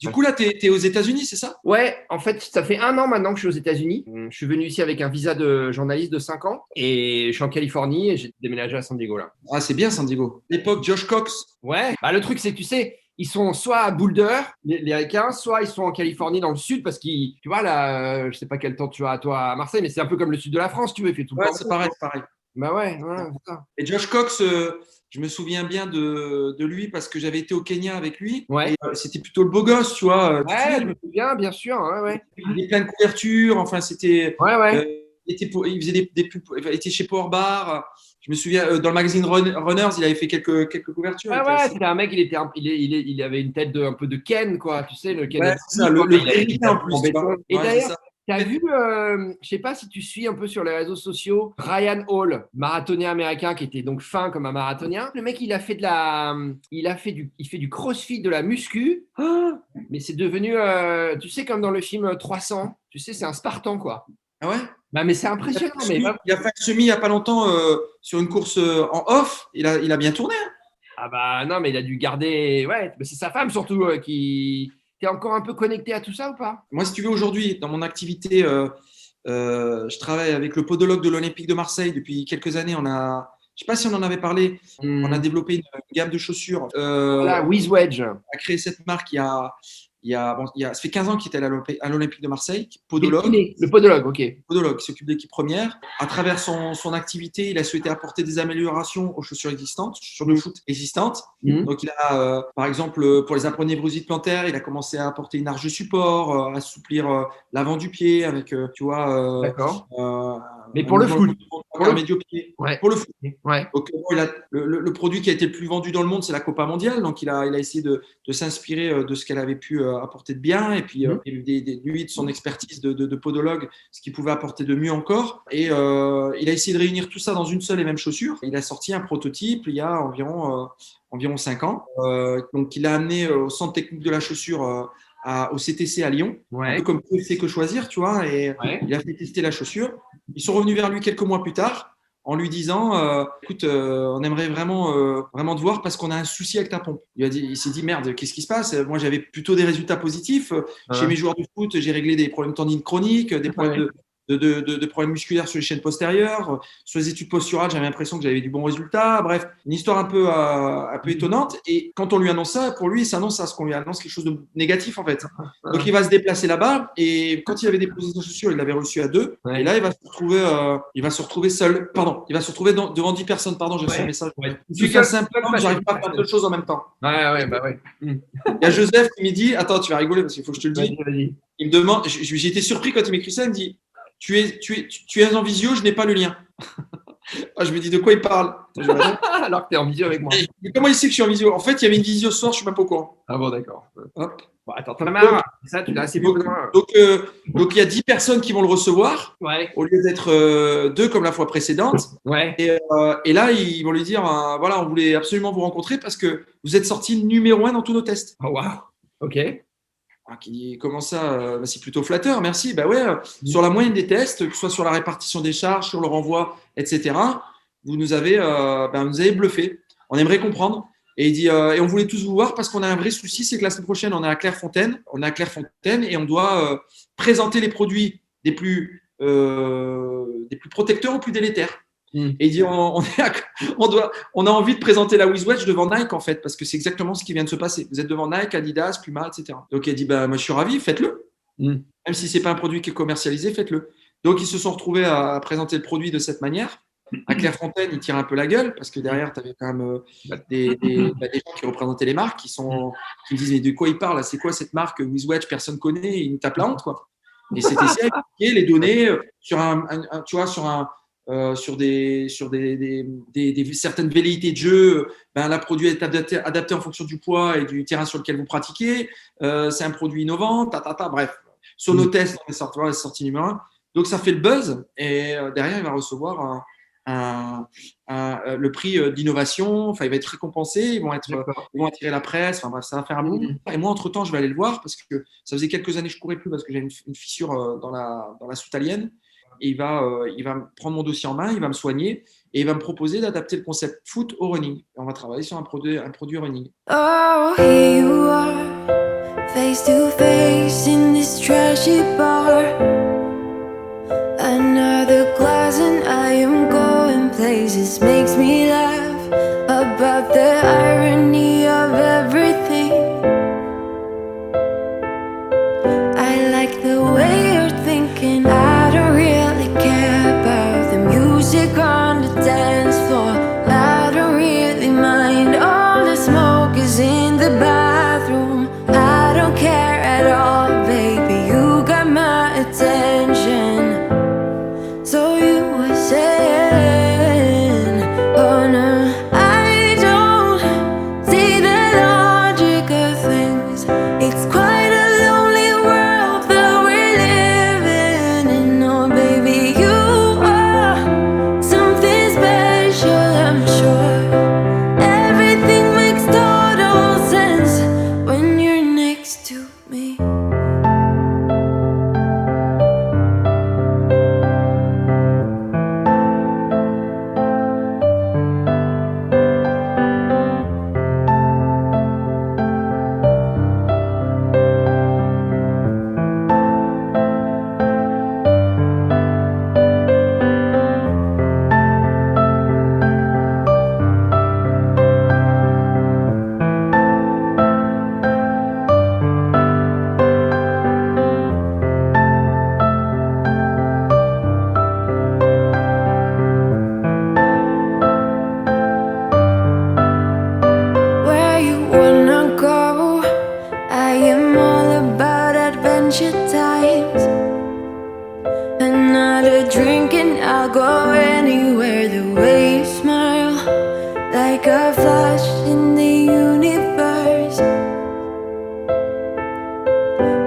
Du coup, là, t'es aux États-Unis, c'est ça? Ouais, en fait, ça fait 1 an maintenant que je suis aux États-Unis. Je suis venu ici avec un visa de journaliste de 5 ans et je suis en Californie et j'ai déménagé à San Diego là. Ah, c'est bien, San Diego. L'époque Josh Cox. Ouais, bah, le truc c'est que tu sais, ils sont soit à Boulder, les Ricains, soit ils sont en Californie dans le sud parce qu'ils, tu vois là, je sais pas quel temps tu as toi à Marseille, mais c'est un peu comme le sud de la France, tu veux, il fait tout le Ouais, temps c'est beau. pareil, c'est pareil. Bah ouais, ouais, c'est ça. Et Josh Cox, je me souviens bien de lui parce que j'avais été au Kenya avec lui. Ouais, Et c'était plutôt le beau gosse, tu vois. Tu te ouais, souviens, je me souviens, bien sûr, ouais, ouais. il avait plein de couvertures. Enfin, c'était. Ouais, ouais. Il faisait des pubs. Il était chez Power Bar. Je me souviens, dans le magazine Runners, il avait fait quelques couvertures. Il Ouais, était ouais, assez. c'était un mec, il était il avait une tête un peu de Ken, quoi. Tu sais, le Ken Ouais, et c'est ça, Barbie, quoi. le Il avait vrai des ricain en tatouages en plus, tu vois. béton. Et Ouais, c'est d'ailleurs, ça. t'as vu, je sais pas si tu suis un peu sur les réseaux sociaux, Ryan Hall, marathonien américain qui était donc fin comme un marathonien. Le mec, il fait du crossfit, de la muscu. Ah, mais c'est devenu, tu sais, comme dans le film 300, tu sais, c'est un Spartan, quoi. Ah ouais? Bah, mais c'est impressionnant, mais Il a fait un semi il n'y a pas longtemps sur une course en off. Il a bien tourné, hein. ah bah non, mais il a dû garder. Ouais, mais c'est sa femme surtout qui. T'es encore un peu connecté à tout ça ou pas? Moi, si tu veux, aujourd'hui, dans mon activité, je travaille avec le podologue de l'Olympique de Marseille depuis quelques années. Je sais pas si on en avait parlé, on a Hmm. développé une gamme de chaussures. Voilà, With Wedge. A créé cette marque ça fait 15 ans qu'il était à l'Olympique de Marseille, C'est le podologue. kiné, le podologue, ok. Podologue qui s'occupe de l'équipe première. À travers son activité, il a souhaité apporter des améliorations aux chaussures existantes, chaussures de Hmm. foot existantes. Hmm. Donc, il a, par exemple, pour les apprenés névrosites plantaires, il a commencé à apporter une arche de support, assouplir l'avant du pied avec, tu vois, D'accord. Mais un pour le mouvement foot. Pour le intermédio-pied. Ouais. Pour le foot. Ouais. Donc, le produit qui a été le plus vendu dans le monde, c'est la Copa mondiale. Donc, il a essayé de s'inspirer de ce qu'elle avait pu apporter de bien. Et puis, Hmm. lui, de son expertise de podologue, ce qu'il pouvait apporter de mieux encore. Et il a essayé de réunir tout ça dans une seule et même chaussure. Il a sorti un prototype il y a environ 5 ans. Donc, il l'a amené au centre technique de la chaussure au CTC à Lyon, un peu Ouais. comme c'est que choisir, tu vois. Et Ouais. il a fait tester la chaussure. Ils sont revenus vers lui quelques mois plus tard en lui disant écoute, on aimerait vraiment te voir parce qu'on a un souci avec ta pompe. Il s'est dit merde, qu'est-ce qui se passe? Moi, j'avais plutôt des résultats positifs. Chez mes Hein. joueurs de foot, j'ai réglé des problèmes tendines chroniques, des problèmes Ouais. de problèmes musculaires sur les chaînes postérieures. Sur les études posturales, j'avais l'impression que j'avais du bon résultat. Bref, une histoire un peu étonnante. Et quand on lui annonce ça, pour lui, il s'annonce à ce qu'on lui annonce quelque chose de négatif en fait. Donc il va se déplacer là-bas et quand il avait déposé sa chaussure, il l'avait reçu à deux. Et Ouais. là, il va se retrouver seul. Pardon, il va se retrouver devant 10 personnes. Pardon, j'ai reçu un Ouais. message. Ouais. Je Tout suis qu'un seul, simple tout seul homme, face à j'arrive pas à faire deux choses en même temps. Ouais, ouais, bah ouais. Hmm. Il y a Joseph qui me dit, attends, tu vas rigoler parce qu'il faut que je te le dise. Vas-y, vas-y. Il me demande, j'ai été surpris quand il m'écrit ça. Il me dit, tu es en visio, je n'ai pas le lien. Ah, je me dis de quoi il parle. Alors que t'es en visio avec moi. Mais comment il sait que je suis en visio? En fait, il y avait une visio ce soir, je suis même pas au courant. Ah bon, d'accord. Hop. Bon, attends, t'en as Donc, marre. Ça, tu l'as assez vu donc, besoin. donc, euh, donc, il y a 10 personnes qui vont le recevoir Ouais. au lieu d'être deux comme la fois précédente. Ouais. Et là, ils vont lui dire voilà, on voulait absolument vous rencontrer parce que vous êtes sorti numéro un dans tous nos tests. Oh, wow. Ok. Alors, qui dit comment ça bah, c'est plutôt flatteur, merci. Bah ouais, sur la moyenne des tests, que ce soit sur la répartition des charges, sur le renvoi, etc., vous nous avez bluffé. On aimerait comprendre. Et il dit et on voulait tous vous voir parce qu'on a un vrai souci, c'est que la semaine prochaine, on est à Clairefontaine et on doit présenter les produits des plus protecteurs aux plus délétères. Hmm. Et il dit on a envie de présenter la WizWedge devant Nike en fait, parce que c'est exactement ce qui vient de se passer. Vous êtes devant Nike, Adidas, Puma, etc. Donc il dit bah, moi je suis ravi, faites-le. Hmm. Même si c'est pas un produit qui est commercialisé, faites-le. Donc ils se sont retrouvés à présenter le produit de cette manière. À Clairefontaine, ils tirent un peu la gueule parce que derrière, tu avais quand même Bah, des gens qui représentaient les marques qui me disent mais de quoi ils parlent? C'est quoi cette marque WizWedge? Personne ne connaît. Ils nous tapent la honte quoi. Et c'était ça, expliquer les données tu vois, sur certaines velléités de jeu, ben, la produit est adapté en fonction du poids et du terrain sur lequel vous pratiquez. C'est un produit innovant, bref. Sur nos hmm. tests, on est sorti numéro un. Donc, ça fait le buzz et derrière, il va recevoir le prix d'innovation. Enfin, il va être récompensé. D'accord. Ils vont attirer la presse. Enfin, bref, ça va faire un boom. Hmm. Et moi, entre-temps, je vais aller le voir parce que ça faisait quelques années que je courais plus parce que j'ai une fissure dans la soutalienne. Et il va prendre mon dossier en main, il va me soigner et il va me proposer d'adapter le concept foot au running. Et on va travailler sur un produit running. Oh, here you are, face to face in this trashy bar. Another glass and I am going places. Makes me laugh about the irony of everything. I like the way you're thinking. I don't really care about the music on the dance floor. I don't really mind all the smoke is in the bathroom. I don't care at all, baby, you got my attention. So you were saying, oh no, I don't see the logic of things. It's quite a lonely world that we're living in. Oh baby, you are something special, I'm sure. Everything makes total sense when you're next to me. Where you wanna go? I am all about adventure times. Another drink and I'll go anywhere. The way you smile, like a flash in the universe.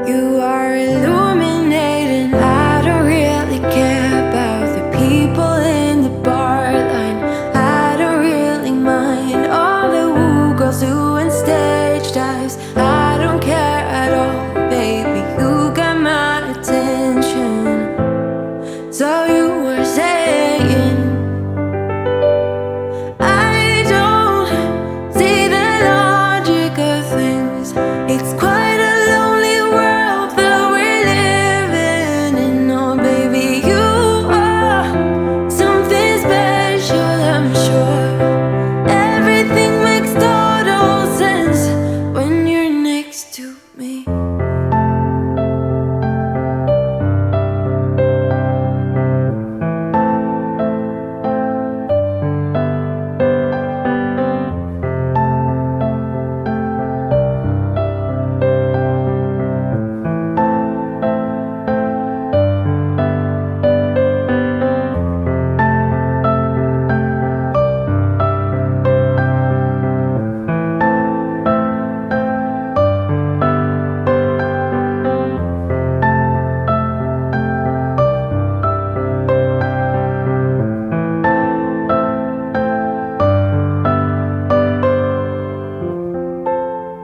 You are illuminating. I don't really care about the people in the bar line. I don't really mind all the woo girls doing stage dives. I don't care at all, baby, you got my attention. So you were saying, I don't see the logic of things. It's quite a lonely world that we're living in. Oh baby, you are something special, I'm sure. Everything makes total sense when you're next to me.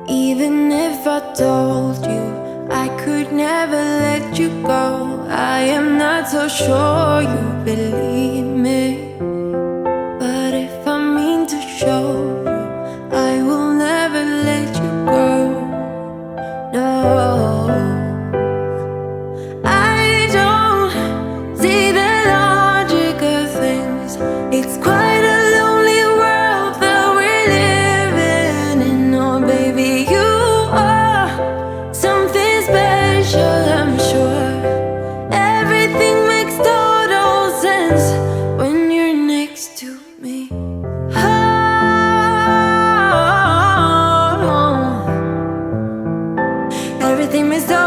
Even if I told you I could never let you go, I am not so sure you believe me. But if I mean to show you, I will never let you go. No, I don't see the logic of things. It's quite a lonely world that we're living in. Oh baby, you are something special, I'm sure. Everything makes total sense when you're next to me. Oh, everything makes total